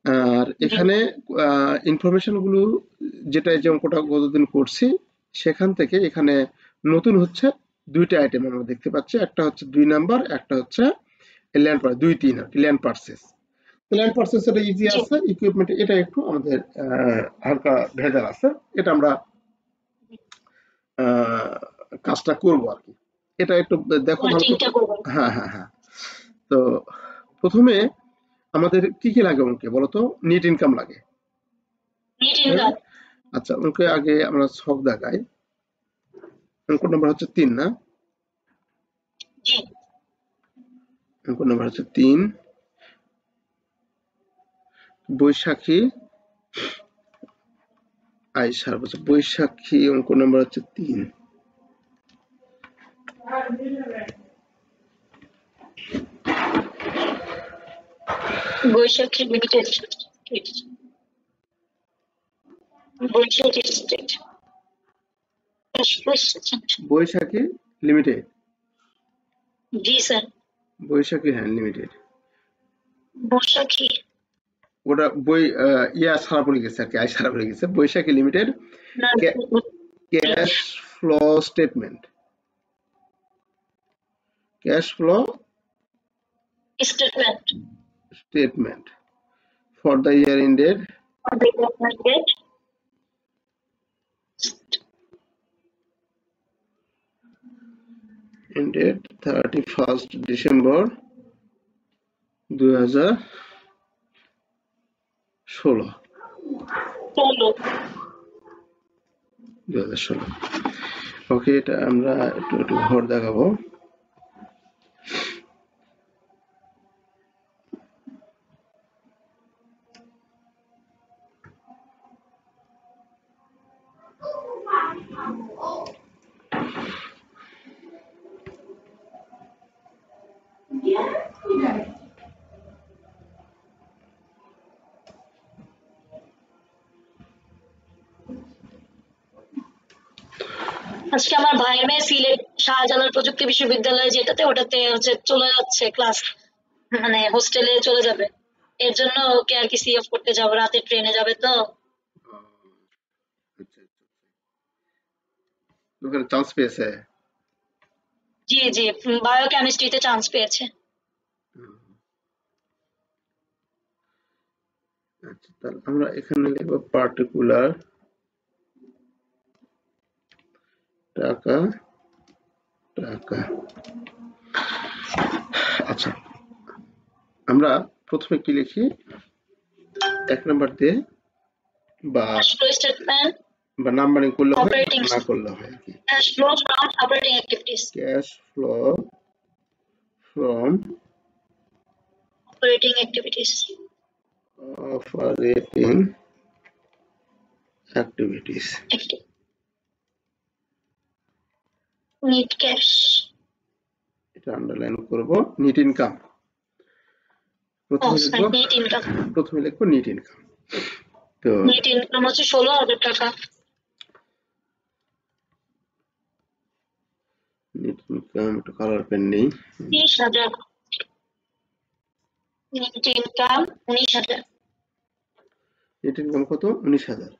আর এখানে ইনফরমেশন গুলো যেটা যে অঙ্কটা গতদিন করছি সেখান থেকে এখানে নতুন হচ্ছে দুইটা আইটেম আমরা দেখতে পাচ্ছি, একটা হচ্ছে 2 নাম্বার, একটা হচ্ছে ল্যান্ড পার 2 3 ল্যান্ড পারচেজ। ল্যান্ড পারচেজ এটা ইজি আছে, ইকুইপমেন্ট এটা একটু আমাদের হালকা ভেজাল আছে, এটা আমরা কাজটা করব আর কি। এটা একটু দেখো ভালো করে। হ্যাঁ হ্যাঁ হ্যাঁ। তো প্রথমে আমাদের কি কি লাগে অঙ্কে বলতো? নেট ইনকাম লাগে। আচ্ছা, অঙ্কে আগে আমরা ছক দেখাই। অঙ্ক নাম্বার হচ্ছে 3 না? অঙ্ক নাম্বার হচ্ছে 3। বৈশাখী আয়শার বলছে বৈশাখী, অঙ্ক নাম্বার হচ্ছে 3। বৈশাখী লিমিটেড, বৈশাখী লিমিটেড। জি স্যার। বৈশাখী হ্যাঁ লিমিটেড। বৈশাখী ওটা বই ইয়া সারা পড়ে গেছে আর কি, আয় সারা পড়ে গেছে। Baishakhi limited cash flow statement, cash flow statement for the year ended ended 31st December 2016। Okay, এটা আমরা একটু একটু ঘর দেখাবো। আজকে আমার ভাইয়ের মেয়ে সিলেট শাহজালাল প্রযুক্তি বিশ্ববিদ্যালয়ে যেটাতে ওটাতে হচ্ছে চলে যাচ্ছে ক্লাস, মানে হোস্টেলে চলে যাবে, এর জন্য ওকে আর কি সি অফ করতে যাবো, রাতে ট্রেনে যাবে তো। ওখানে চান্স পেয়েছে? জি জি, বায়োকেমিস্ট্রিতে চান্স পেয়েছে। আচ্ছা, তাহলে আমরা এখানে লিখব পার্টিকুলার টাকা টাকা। আচ্ছা, আমরা প্রথমে কি লিখি? 1 নাম্বার দিয়ে বা নাম্বারিং করলে হয়, না করলে হয়। Cash flow from operating activities, cash flow from operating activities, operating activities. Net cash, এটা আন্ডারলাইন করব। নেট ইনকাম প্রথমে লিখবো নেট ইনকাম। তো নেট ইনকাম হচ্ছে 16,000 টাকা। নেট ইনকাম একটু কালার পেন নেই। 30,000। Net income 19,000। নেট ইনকাম কত? 19,000।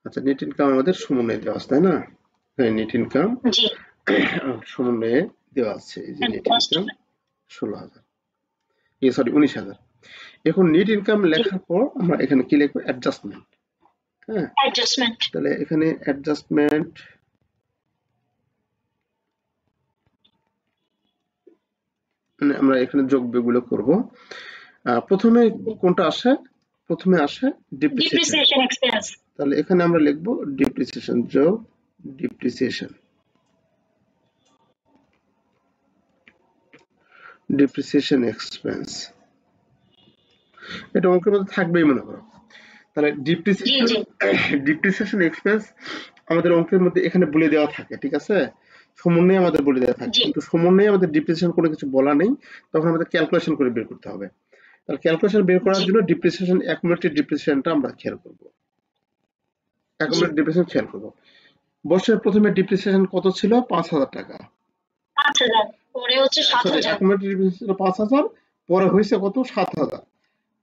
আচ্ছা, নেট ইনকাম আমাদের সমন্বয়ে দেওয়া আছে তাই না? হ্যাঁ, নেট ইনকাম জি সমন্বয়ে দেওয়া আছে। এই যে নেট ইনকাম 16,000, সরি 19,000। এখন নেট ইনকাম লেখার পর আমরা এখানে কি লিখবো? অ্যাডজাস্টমেন্ট। হ্যাঁ, অ্যাডজাস্টমেন্ট। তাহলে এখানে অ্যাডজাস্টমেন্ট মানে আমরা এখানে যোগ বিয়োগগুলো করব। প্রথমে কোনটা আসে? প্রথমে আসে ডিপ্রিসিয়েশন এক্সপেন্স। তাহলে এখানে আমরা লিখব ডিপ্রিসিয়েশন যোগ ডিপ্রিসিয়েশন। ডিপ্রিসিয়েশন এক্সপেন্স এটা অঙ্কের মধ্যে থাকবেই মনে করো। তাহলে ডিপ্রিসিয়েশন এক্সপেন্স আমাদের অঙ্কের মধ্যে এখানে বলে দেওয়া থাকে, ঠিক আছে? সমন্বয়ে আমাদের বলে দেওয়া থাকে, কিন্তু সমন্বয়ে আমাদের ডিপ্রিসিয়েশন কোনো কিছু বলা নেই, তখন আমাদের ক্যালকুলেশন করে বের করতে হবে। তাহলে ক্যালকুলেশন বের করার জন্য ডিপ্রিসিয়েশন অ্যাকুমুলেটেড ডিপ্রিসিয়েশনটা আমরা খেয়াল করব। অ্যাকুমুলেটেড ডিপ্রিসিয়েশন খেয়াল করব। বছরের প্রথমে ডিপ্রিসিয়েশন কত ছিল? 5,000 টাকা। 5,000, পরে হচ্ছে 7,000। অ্যাকুমুলেটেড ডিপ্রিসিয়েশন 5,000, পরে হয়েছে কত 7,000,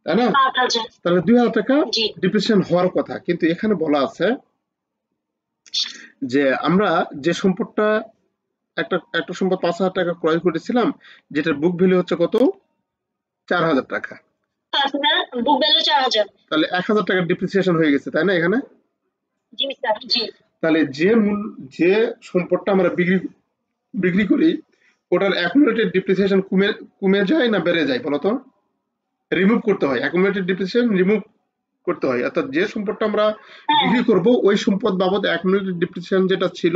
তাই না? 7,000। তাহলে 2,000 টাকা জি ডিপ্রিসিয়েশন হওয়ার কথা, কিন্তু এখানে বলা আছে যে আমরা যে সম্পদটা একটা একটা সম্পদ 5,000 টাকা ক্রয় করেছিলাম, যেটার বুক ভ্যালু হচ্ছে কত 4,000 টাকা, আপনার বুক ভ্যালু 4,000। তাহলে 1,000 টাকা ডিপ্রিসিয়েশন হয়ে গেছে, তাই না? এখানে জি স্যার জি। তাহলে যে সম্পদটা আমরা বিক্রি করি, ওটার অ্যাকুমুলেটেড ডিপ্রিসিয়েশন কমে কমে যায় না বেড়ে যায় বলতো? রিমুভ করতে হয়, অ্যাকুমুলেটেড ডিপ্রিসিয়েশন রিমুভ করতে হয়, অর্থাৎ যে সম্পদটা আমরা হ্যাঁ বিক্রি করব ওই সম্পদ বাবদ অ্যাকুমুলেটেড ডিপ্রিসিয়েশন যেটা ছিল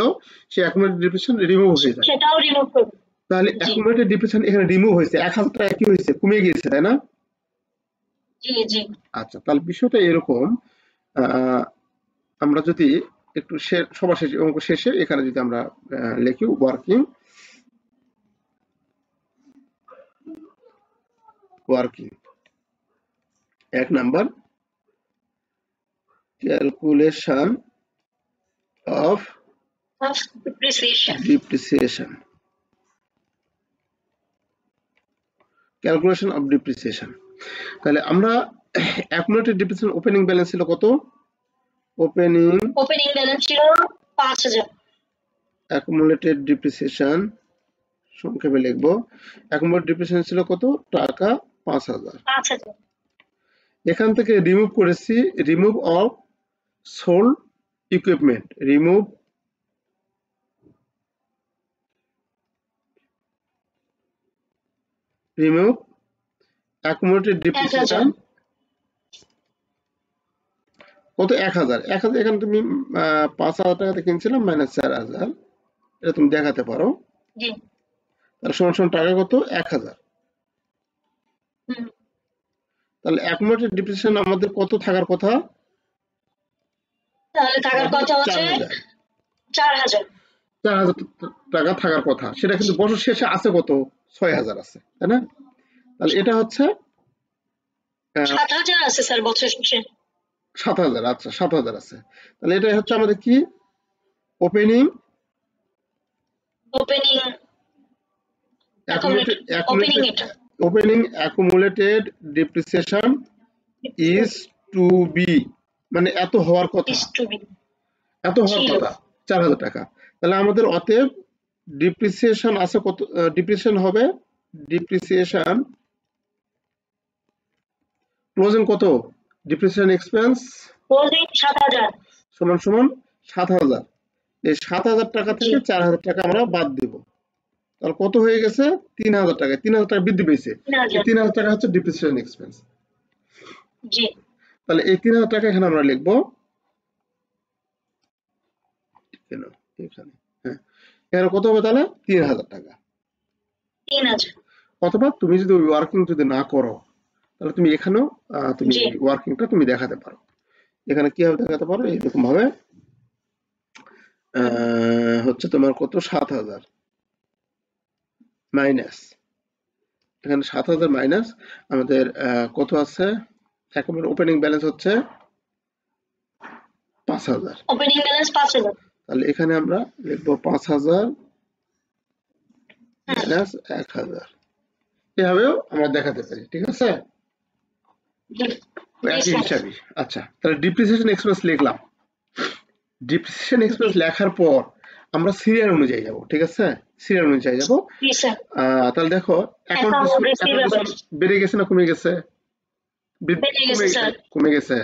সেই অ্যাকুমুলেটেড ডিপ্রিসিয়েশন রিমুভ হয়ে যায়। সেটাও রিমুভ করব। তাহলে জি অ্যাকুমুলেটেড ডিপ্রিসিয়েশন এখানে রিমুভ হয়েছে, 1,000 টাকা কি হয়েছে, কমে গিয়েছে, তাই না? জি জি। আচ্ছা, তাহলে বিষয়টা এরকম। আহ, আমরা যদি একটু সবার শেষে অঙ্ক শেষে এখানে যদি আমরা লিখি working working 1 number calculation of of depreciation. Depreciation, calculation of depreciation. তাহলে আমরা অ্যাকুমুলেটেড ডিপ্রিসিয়েশন ওপেনিং ব্যালেন্স ছিল কত? ওপেনিং ওপেনিং ব্যালেন্স ছিল 5,000। অ্যাকুমুলেটেড ডিপ্রিসিয়েশন সংক্ষেপে লিখবো, অ্যাকুমুলেটেড ডিপ্রিসিয়েশন ছিল কত টাকা? 5,000। 5,000। এখান থেকে রিমুভ করেছি, remove of sold equipment, remove accumulated depreciation 1,000। কত? 1,000। এখানে তুমি 5,000 টাকাতে কিনছিলাম মাইনাস 4,000, এটা তুমি দেখাতে পারো। জি তাহলে সমান সমান টাকা কত? 1,000। হুম। তাহলে অ্যাকুমুলেটেড ডিপ্রিসিয়েশন আমাদের কত থাকার কথা? তাহলে থাকার কথা হচ্ছে 4,000। 4,000। 4,000 টাকা থাকার কথা, সেটা কিন্তু বছর শেষে আছে কত? 6,000 আছে, তাই না? তাহলে এটা হচ্ছে 7,000 আছে স্যার বছর শেষে। 7,000। আচ্ছা, 7,000 আছে। তাহলে এটা হচ্ছে আমাদের কি? Opening opening accumulated opening accumulated এটা opening accumulated depreciation is to be, মানে এত হওয়ার কথা, ইজ টু বি এত হওয়ার ছিল। কথা 4,000 টাকা। তাহলে আমাদের অতএব ডিপ্রিসিয়েশন আছে কত? ডিপ্রিসিয়েশন হবে, ডিপ্রিসিয়েশন ক্লোজিং কত? Depreciation expense closing 7,000। সমান সমান 7,000। এই 7,000 টাকা জি থেকে 4,000 টাকা আমরা বাদ দিব, তাহলে কত হয়ে গেছে? 3,000 টাকা। 3,000 টাকা বৃদ্ধি পেয়েছে, এই 3,000। 3,000 টাকা হচ্ছে ডিপ্রিসিয়েশন এক্সপেন্স। জি তাহলে এই 3,000 টাকা এখানে আমরা লিখবো কেন এখানে, হ্যাঁ, এখানে কত হবে তাহলে? 3,000 টাকা। 3,000। অথবা তুমি যদি ওয়ার্কিং যদি না করো, তাহলে তুমি এখানেও তুমি জি ওয়ার্কিংটা তুমি দেখাতে পারো। এখানে কিভাবে দেখাতে পারো? এইরকম ভাবে হচ্ছে তোমার কত? 7,000 মাইনাস, এখানে 7,000 মাইনাস আমাদের কত আছে? একেবারে ওপেনিং ব্যালেন্স হচ্ছে 5,000। Opening balance 5,000। তাহলে এখানে আমরা লিখবো 5,000 হুম। মাইনাস 1,000, এভাবেও আমরা দেখাতে পারি, ঠিক আছে? জি একই স্যার। হিসাবে। আচ্ছা, তাহলে ডিপ্রিসিয়েশন এক্সপেন্স লিখলাম। ডিপ্রিসিয়েশন এক্সপেন্স লেখার পর আমরা সিরিয়াল অনুযায়ী যাব, ঠিক আছে? সিরিয়াল অনুযায়ী যাব। জি স্যার। তাহলে দেখো অ্যাকাউন্ট অ্যাকাউন্ট রিসিভেবল বেড়ে গেছে না কমে গেছে? বেড়ে গেছে স্যার। কমে গেছে।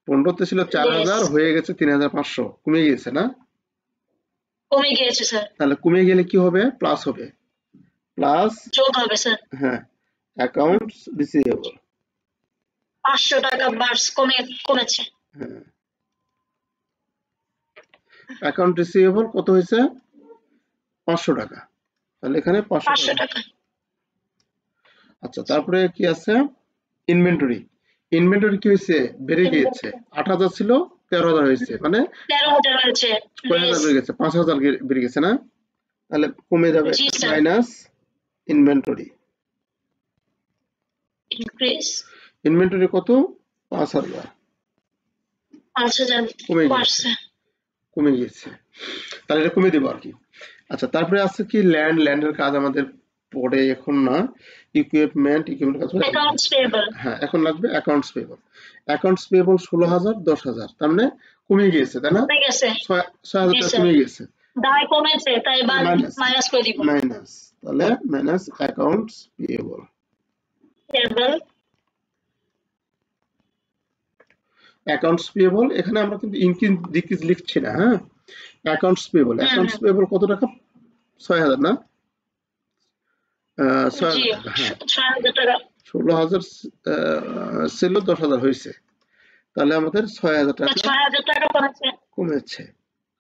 15 তে ছিল 4,000, হয়ে গেছে 3,500, কমে গিয়েছে না? কমে গিয়েছে স্যার। তাহলে কমে গেলে কি হবে? প্লাস হবে, প্লাস, যোগ হবে স্যার। হ্যাঁ, অ্যাকাউন্টস রিসিভেবল, 500 টাকা কমেছে। হ্যাঁ, অ্যাকাউন্ট রিসিভেবল কত হয়েছে? 500 টাকা। তাহলে এখানে 500 500 টাকা। টাকা। আচ্ছা, তারপরে কি আছে? ইনভেন্টরি। ইনভেন্টরি কি হয়েছে? বেড়ে গিয়েছে। 8,000 ছিল 13,000 হয়েছে, মানে 13,000 হয়েছে। কয় হাজার বেড়ে গেছে? 5,000 বেড়ে গেছে না? তাহলে কমে যাবে জি sir. Minus inventory. Increase inventory কত? 5,000। 5,000 কমে গিয়েছে, বাড়ছে। কমে গিয়েছে। তাহলে এটা কমে দেবো আর কি। আচ্ছা, তারপরে আছে কি? ল্যান্ডের কাজ আমাদের পরে এখন না, ইকুইপমেন্ট কাজ করে। Accounts payable. হ্যাঁ, এখন লাগবে অ্যাকাউন্টস পেয়েবল। অ্যাকাউন্টস পেয়েবল 16,000 10,000, তার মানে কমে গিয়েছে, তাই না? কমে গেছে। 6,000 জি টাকা স্যার, কমে গেছে। দায় কমেছে তাই মাইনাস মাইনাস করে দিব। মাইনাস তাহলে minus accounts payable. Payable accounts payable এখানে আমরা কিন্তু ইনক্রিজ ডিক্রিজ লিখছি না। হ্যাঁ, অ্যাকাউন্টস পেয়েবল, অ্যাকাউন্টস পেয়েবল কত টাকা? 6,000 না? জি 6,000 হ্যাঁ, 6,000 টাকা। 16,000 ছিল, 10,000 হয়েছে, তাহলে আমাদের 6,000 টাকা 6,000 টাকা কমেছে। কমেছে,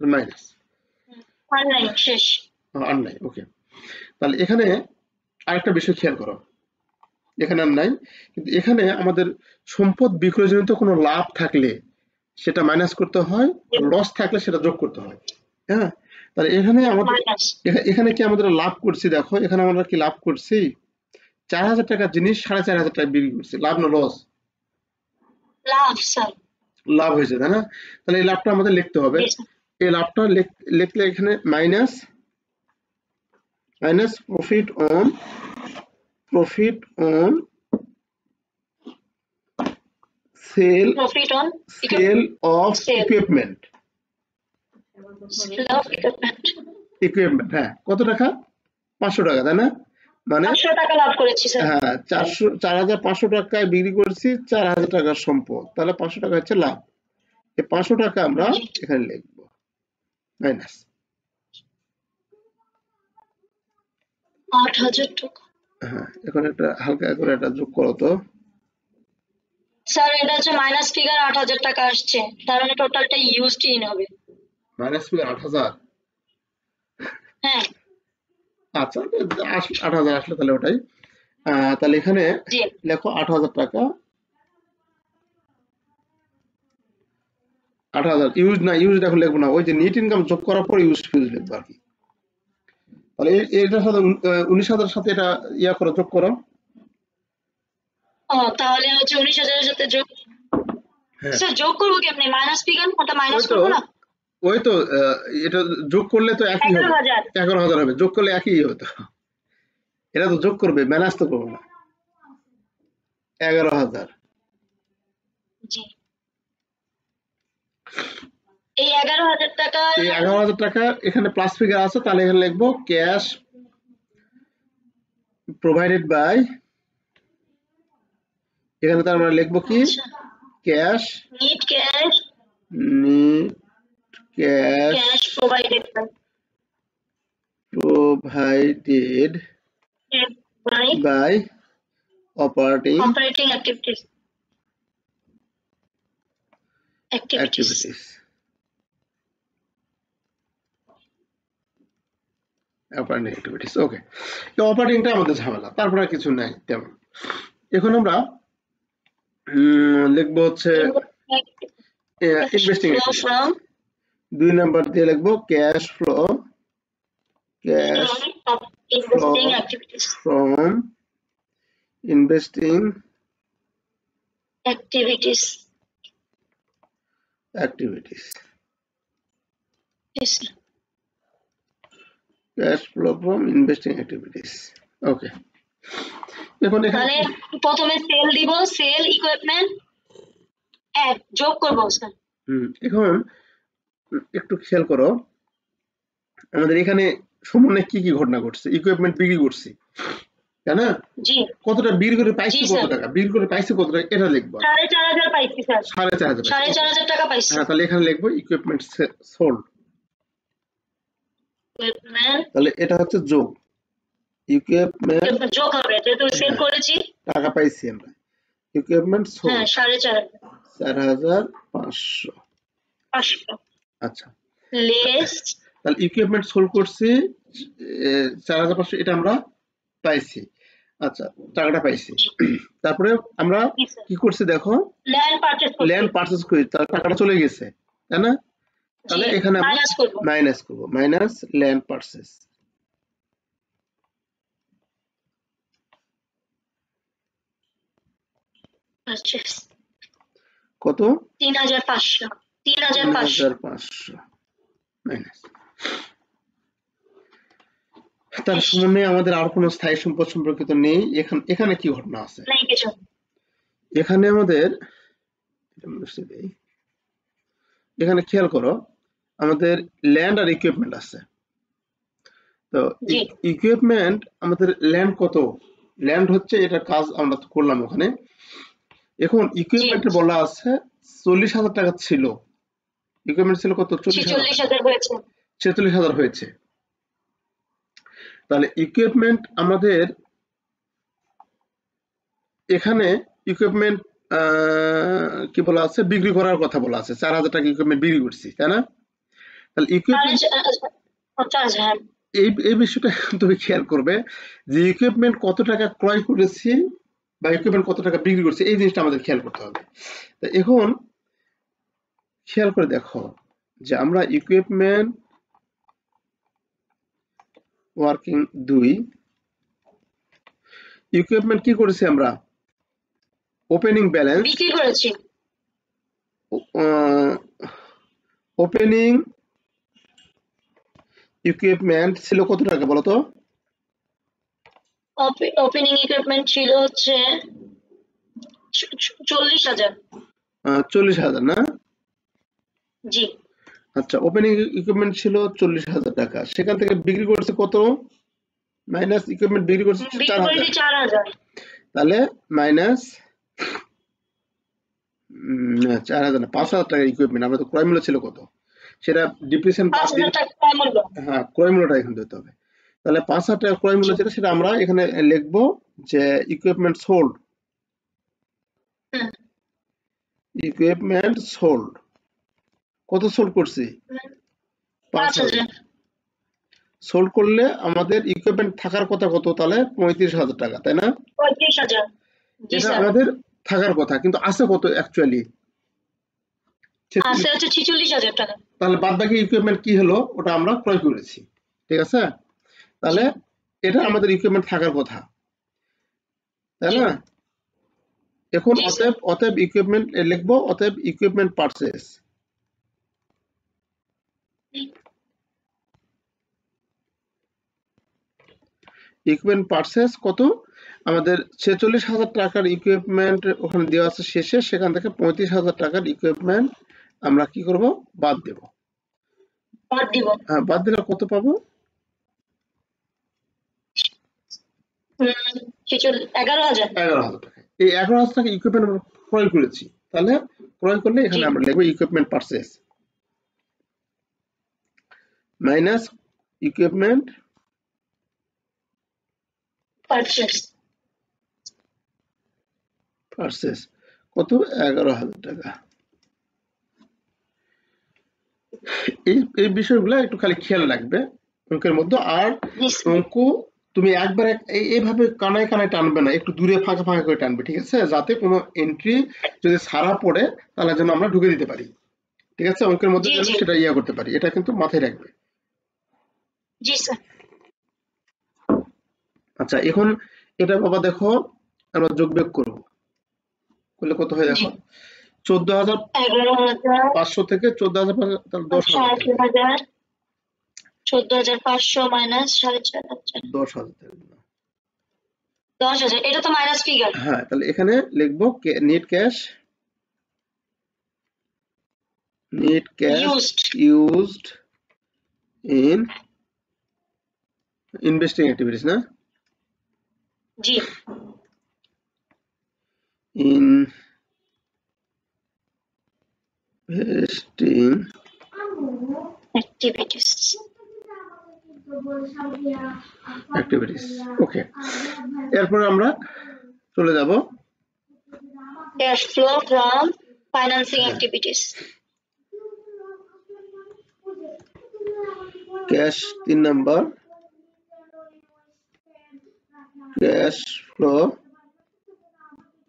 মাইনাস আর নাই, শেষ। আর নাই। ওকে, তাহলে এখানে আরেকটা বিষয় খেয়াল করো, এখানে আর নাই, কিন্তু এখানে আমাদের সম্পদ বিক্রয়জনিত কোনো লাভ থাকলে সেটা মাইনাস করতে হয়, লস থাকলে সেটা যোগ করতে হয়। হ্যাঁ, তাহলে এখানে আমাদের মাইনাস এখানে কি আমাদের লাভ করছি? দেখো এখানে আমরা কি লাভ করছি? 4,000 টাকার জিনিস 4,500 টাকা বিক্রি করছি, লাভ না লস? লাভ স্যার। লাভ হয়েছে, তাই না? তাহলে এই লাভটা আমাদের লিখতে হবে। জি স্যার। এই লাভটা লিখলে এখানে minus profit on sale profit on of equipment. Sale of equipment, হ্যাঁ, কত টাকা? 500 টাকা, তাই না? মানে 500 টাকা লাভ করেছি স্যার। হ্যাঁ, 4,500 টাকায় বিক্রি করছি, 4,000 টাকার সম্পদ, তাহলে 500 টাকা হচ্ছে লাভ। এই 500 টাকা আমরা এখানে লিখবো মাইনাস 8,000 টাকা। হ্যাঁ, এখন একটা হালকা করে একটা যোগ করো তো। স্যার এটা হচ্ছে মাইনাস ফিগার 8,000 টাকা আসছে, তার মানে টোটালটা ইউজড ইন হবে। Minus figure 8,000? হ্যাঁ আচ্ছা, 8,000 আসলে তাহলে ওটাই। তাহলে এখানে জি। লেখো 8,000 টাকা, 8,000 ইউজ না, ইউজ এখন লিখবো না, ওই যে নেট ইনকাম যোগ করার পর ইউজ লিখবো আর কি। তাহলে এটার সাথে 19,000 সাথে এটা করো, যোগ করো। ও তাহলে হচ্ছে 19,000 এর সাথে যোগ। হ্যাঁ, স্যার যোগ করবো কি আপনি? মাইনাস ফিগার ওটা মাইনাস ওই তো করবো না? ওই তো এটা যোগ করলে তো একই হবে, 11,000। 11,000 হবে, যোগ করলে একই হতো। এটা তো যোগ করবে, মাইনাস তো করবো না। 11,000, জি। এই 11,000 টাকা। এই 11,000 টাকা এখানে প্লাস ফিগার আছে, তাহলে এখানে লিখবো ক্যাশ প্রোভাইডেড বাই, এখানে তার মানে লিখবো কি? Cash net cash provided by operating activities. Okay, অপারেটিংটা আমাদের ঝামেলা, তারপরে আর কিছু নাই তেমন। এখন আমরা লিখবো হচ্ছে ইনভেস্টিং, 2 নাম্বার দিয়ে লিখবো cash flow from investing activities. Cash flow from investing activities. Okay, এখন তাহলে প্রথমে সেল দিব, সেল ইকুইপমেন্ট অ্যাড যোগ করব স্যার। এখন একটু খেয়াল করো, আমাদের এখানে সমন্বয়ে কি কি ঘটনা ঘটছে? ইকুইপমেন্ট বিক্রি করছি, তাই না? জি। কতটা বিক্রি করে পাইছি? কত টাকা বিক্রি করে পাইছি? কত টাকা এটা লিখবো। 4,500 পাইছি স্যার। 4,500 টাকা পাইছি। হ্যাঁ, তাহলে এখানে লিখবো ইকুইপমেন্ট সোল্ড। ইকুইপমেন্ট তাহলে এটা হচ্ছে যোগ, ইকুইপমেন্ট যোগ হবে যেহেতু সেল করেছি, টাকা পাইছি আমরা। ইকুইপমেন্ট সোল্ড, হ্যাঁ 4,500। 4,500। আচ্ছা, লেস তাহলে ইকুইপমেন্ট সোল্ড করছি 4,500, এটা আমরা পাইছি। আচ্ছা, টাকাটা পাইছি। তারপরে আমরা কি করছি দেখো, ল্যান্ড পারচেজ করি, তার টাকাটা চলে গেছে, তাই না? তাহলে এখানে আমরা মাইনাস করব, মাইনাস ল্যান্ড পারচেজ। কত? 3,500 3,500 মাইনাস তার সমন্বয়ে আমাদের আর কোনো স্থায়ী সম্পদ সম্পর্কিত নেই। এখানে কি ঘটনা আছে? নাই কিছু। এখানে আমাদের এখানে খেয়াল করো, আমাদের ল্যান্ড আর ইকুইপমেন্ট আছে। তো জি ইকুইপমেন্ট আমাদের ল্যান্ড কত? ল্যান্ড হচ্ছে এটা কাজ আমরা তো করলাম ওখানে। এখন জি ইকুইপমেন্টে বলা আছে 40,000 টাকা ছিল। ইকুইপমেন্ট ছিল কত? 40,000 টাকা। 46,000 হয়েছে। 46,000 হয়েছে। তাহলে ইকুইপমেন্ট আমাদের এখানে ইকুইপমেন্ট কি বলা আছে? বিক্রি করার কথা বলা আছে। 4,000 টাকা ইকুইপমেন্ট বিক্রি করছি, তাই না? তাহলে ইকুইপমেন্ট হ্যাঁ এই বিষয়টা তুমি খেয়াল করবে যে ইকুইপমেন্ট কত টাকা ক্রয় করেছি বা ইকুইপমেন্ট কত টাকা বিক্রি করছি, এই জিনিসটা আমাদের খেয়াল করতে হবে। তো এখন খেয়াল করে দেখো যে আমরা ইকুইপমেন্ট ওয়ার্কিং 2 ইকুইপমেন্ট কি করেছি আমরা? ওপেনিং ব্যালেন্স বিক্রি করেছি। ওপেনিং ইকুইপমেন্ট ছিল কত টাকা বলো তো? ওপেনিং ইকুইপমেন্ট ছিল হচ্ছে 40,000। 40,000 না? জি আচ্ছা, ওপেনিং ইকুইপমেন্ট ছিল 40,000 টাকা, সেখান থেকে বিক্রি করছে কত? মাইনাস ইকুইপমেন্ট বিক্রি করছে বিক্রি 4,000, করেছি 4,000। তাহলে মাইনাস 4,000 না, 5,000 টাকা ইকুইপমেন্ট। আমরা তো ক্রয় মূল্য ছিল কত? সেটা ডিপ্রিসিয়েশন বাদ 5,000 দিলে, টাকা ক্রয় মূল্য। হ্যাঁ ক্রয় মূল্যটা এখানে দিতে হবে। তাহলে 5,000 টাকা ক্রয় মূল্য জি যেটা, সেটা আমরা এখানে লিখবো যে ইকুইপমেন্ট সোল্ড। হুম, ইকুইপমেন্ট সোল্ড কত সোল্ড করছি? 5,000। 5,000। সোল্ড করলে আমাদের ইকুইপমেন্ট থাকার কথা কত? তাহলে 35,000 টাকা, তাই না? 35,000। জি এটা স্যার। আমাদের থাকার কথা, কিন্তু আছে কত অ্যাকচুয়ালি? আছে হচ্ছে 46,000 টাকা। তাহলে বাদ বাকি ইকুইপমেন্ট কি হলো? ওটা আমরা ক্রয় করেছি, ঠিক আছে? জি তাহলে এটা আমাদের ইকুইপমেন্ট থাকার কথা, তাই জি না? এখন জি স্যার। অতএব ইকুইপমেন্ট লিখবো, অতএব ইকুইপমেন্ট পারচেজ। ইকুইপমেন্ট পারচেজ কত? আমাদের 46,000 টাকার ইকুইপমেন্ট ওখানে দেওয়া আছে শেষে, সেখান থেকে 35,000 টাকার ইকুইপমেন্ট আমরা কি করব? বাদ দেব। বাদ দিব। হ্যাঁ, বাদ দিলে কত পাবো? 11,000। 11,000 টাকা। এই 11,000 টাকা ইকুইপমেন্ট আমরা ক্রয় করেছি, তাহলে ক্রয় করলে জি এখানে আমরা লিখবো equipment purchase minus equipment purchase. Purchase কত? 11,000 টাকা। এই বিষয়গুলো একটু খালি খেয়াল রাখবে অঙ্কের মধ্যে। আর জি স্যার। অঙ্ক তুমি একবার এইভাবে কানায় কানায় টানবে না, একটু দূরে ফাঁকা ফাঁকা করে টানবে, ঠিক আছে? যাতে কোনো এন্ট্রি যদি সারা পড়ে তাহলে যেন আমরা ঢুকে দিতে পারি, ঠিক আছে? অঙ্কের মধ্যে জি যেন জি সেটা করতে পারি, এটা কিন্তু মাথায় রাখবে। জি স্যার। আচ্ছা, এখন এটা বাবা দেখো, আমরা যোগ বিয়োগ করবো, করলে কত হয় জি দেখো? 14,500 11,000 থেকে 14,500, তাহলে 10,000 থাকবে। 8,000 14,500 মাইনাস 4,500 10,000 থাকবে। 10,000। এটা তো মাইনাস ফিগার। হ্যাঁ, তাহলে এখানে লিখবো net cash used in investing activities, না? জি Investing activities, ওকে। এরপর আমরা চলে যাব cash flow from financing activities. Cash 3 number, cash flow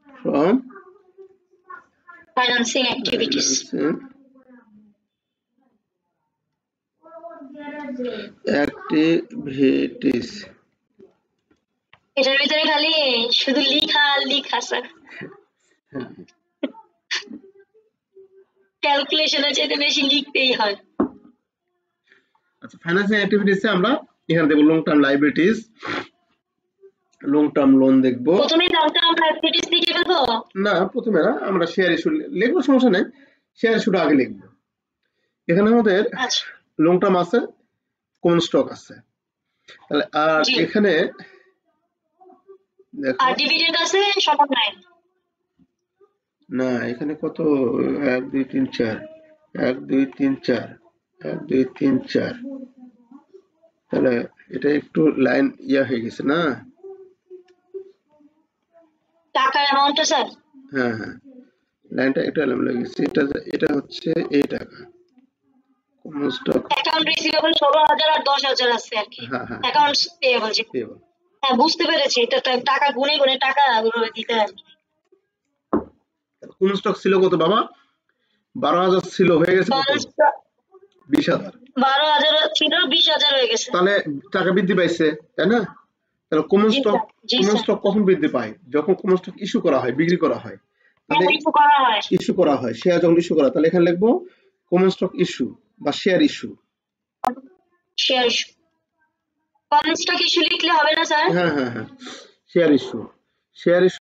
from financing activities. activities। এটার ভিতরে খালি শুধু লিখা আর লিখা স্যার। ক্যালকুলেশনের চাইতে বেশি লিখতেই হয়। আচ্ছা, ফাইন্যান্সিং অ্যাক্টিভিটিসে আমরা এখানে দেখবো long term liabilities, long term loan দেখবো। প্রথমে লং টার্ম লাইবিলিটিস লিখে ফেলবো? না, প্রথমে না, আমরা শেয়ার ইস্যু লিখবো, সমস্যা নেই, শেয়ার ইস্যুটা আগে লিখবো। এখানে আমাদের আচ্ছা লং টার্ম আছে, কমন স্টক আছে, তাহলে আর জি, এখানে দেখো, আর ডিভিডেন্ড আছে সমান নাই। না এখানে কত, 1 2 3 4, 1 2 3 4, 1 2 3 4, তাহলে এটা একটু লাইন হয়ে গেছে না? টাকার অ্যামাউন্টটা স্যার? হ্যাঁ হ্যাঁ, লাইনটা একটু এলোমেলো হয়ে গেছে। এটা হচ্ছে এই টাকা কমন স্টক। অ্যাকাউন্ট রিসিভেবল 16,000 আর 10,000 আছে আর কি। হ্যাঁ হ্যাঁ, অ্যাকাউন্টস পেয়েবল যে, পেয়েবল। হ্যাঁ বুঝতে পেরেছি, এটা তো টাকা গুনে গুনে টাকা ওগুলো দিতে আর কি। কমন স্টক ছিল কত বাবা? 12,000 ছিল, হয়ে গেছে কত? ব্যালেন্সটা 20,000। 12,000 ছিল 20,000 হয়ে গেছে। তাহলে টাকা বৃদ্ধি পাইছে, তাই না? তাহলে কমন জি স্টক, স্যার, জি কমন স্যার। স্টক কখন বৃদ্ধি পায়? যখন কমন স্টক ইস্যু করা হয়, বিক্রি করা হয়। হ্যাঁ তাহলে ইস্যু করা হয়। ইস্যু করা হয়, শেয়ার যখন ইস্যু করা, তাহলে এখানে লিখবো কমন স্টক ইস্যু বা share issue. Share issue, common stock issue লিখলে হবে না স্যার? হ্যাঁ হ্যাঁ হ্যাঁ, শেয়ার ইস্যু, শেয়ার